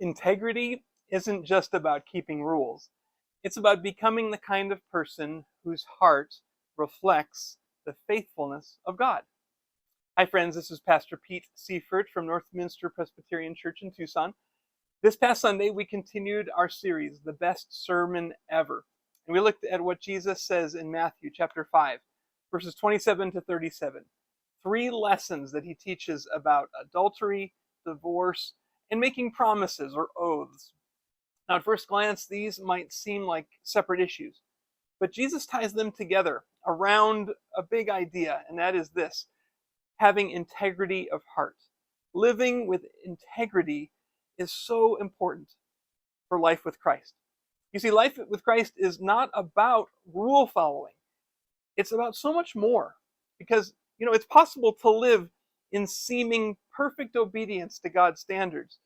Integrity isn't just about keeping rules. It's about becoming the kind of person whose heart reflects the faithfulness of God. Hi friends, this is Pastor Pete Seiferth from Northminster Presbyterian Church in Tucson. This past Sunday, we continued our series, The Best Sermon Ever. And we looked at what Jesus says in Matthew chapter 5, verses 27 to 37. 3 lessons that he teaches about adultery, divorce, and making promises or oaths. Now, at first glance, these might seem like separate issues, but Jesus ties them together around a big idea, and that is this: having integrity of heart. Living with integrity is so important for life with Christ. You see, life with Christ is not about rule following. It's about so much more, because, it's possible to live in seeming perfect obedience to God's standards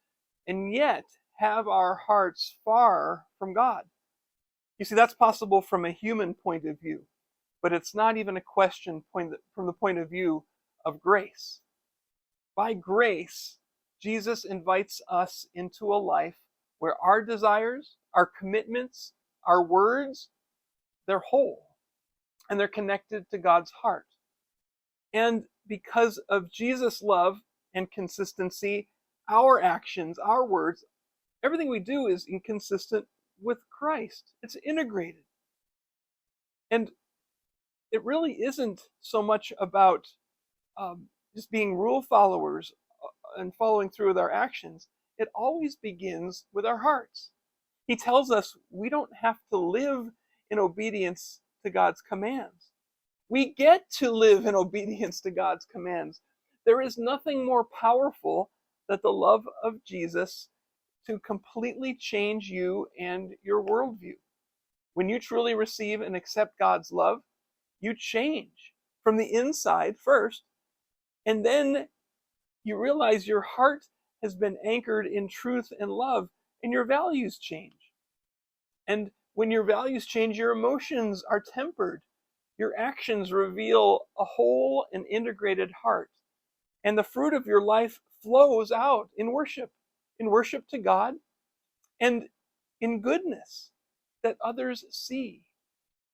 and yet have our hearts far from God. You see, that's possible from a human point of view, but it's not even a question from the point of view of grace. By grace, Jesus invites us into a life where our desires, our commitments, our words, they're whole and they're connected to God's heart. And because of Jesus' love and consistency, our actions, our words, everything we do is inconsistent with Christ. It's integrated. And it really isn't so much about just being rule followers and following through with our actions. It always begins with our hearts. He tells us we don't have to live in obedience to God's commands. We get to live in obedience to God's commands. There is nothing more powerful than the love of Jesus to completely change you and your worldview. When you truly receive and accept God's love, you change from the inside first, and then you realize your heart has been anchored in truth and love, and your values change. And when your values change, your emotions are tempered. Your actions reveal a whole and integrated heart. And the fruit of your life flows out in worship to God, and in goodness that others see.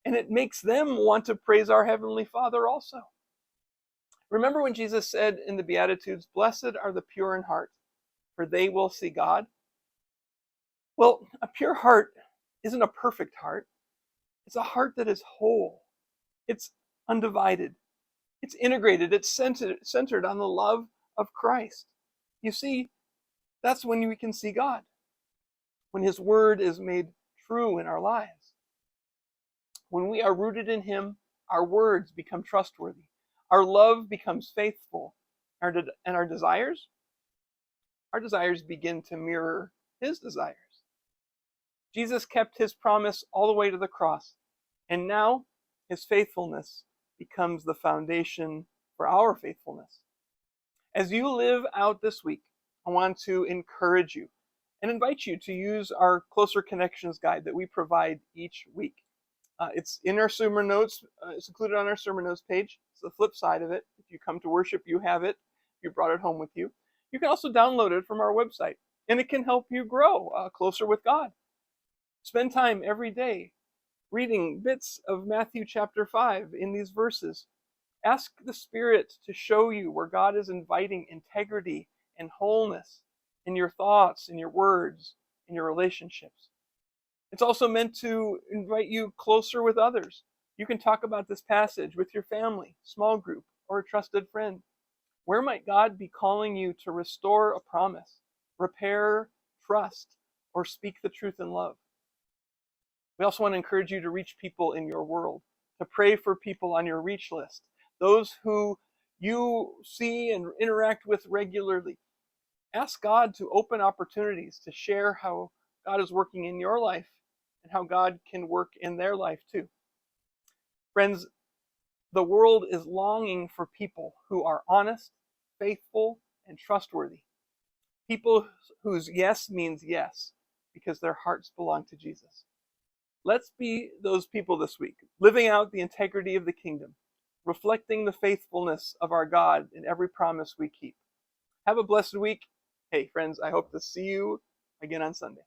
And it makes them want to praise our Heavenly Father also. Remember when Jesus said in the Beatitudes, "Blessed are the pure in heart, for they will see God"? Well, a pure heart isn't a perfect heart. It's a heart that is whole. It's undivided. It's integrated. It's centered on the love of Christ. You see, that's when we can see God, when His Word is made true in our lives. When we are rooted in Him, our words become trustworthy. Our love becomes faithful. And our desires begin to mirror His desires. Jesus kept His promise all the way to the cross, and now His faithfulness becomes the foundation for our faithfulness. As you live out this week, I want to encourage you and invite you to use our Closer Connections guide that we provide each week. It's in our sermon notes. It's included on our sermon notes page. It's the flip side of it. If you come to worship, you have it. You brought it home with you. You can also download it from our website, and it can help you grow closer with God. Spend time every day reading bits of Matthew chapter 5 in these verses. Ask the Spirit to show you where God is inviting integrity and wholeness in your thoughts, in your words, in your relationships. It's also meant to invite you closer with others. You can talk about this passage with your family, small group, or a trusted friend. Where might God be calling you to restore a promise, repair trust, or speak the truth in love? We also want to encourage you to reach people in your world, to pray for people on your reach list, those who you see and interact with regularly. Ask God to open opportunities to share how God is working in your life and how God can work in their life too. Friends, the world is longing for people who are honest, faithful, and trustworthy. People whose yes means yes because their hearts belong to Jesus. Let's be those people this week, living out the integrity of the kingdom, reflecting the faithfulness of our God in every promise we keep. Have a blessed week. Hey, friends, I hope to see you again on Sunday.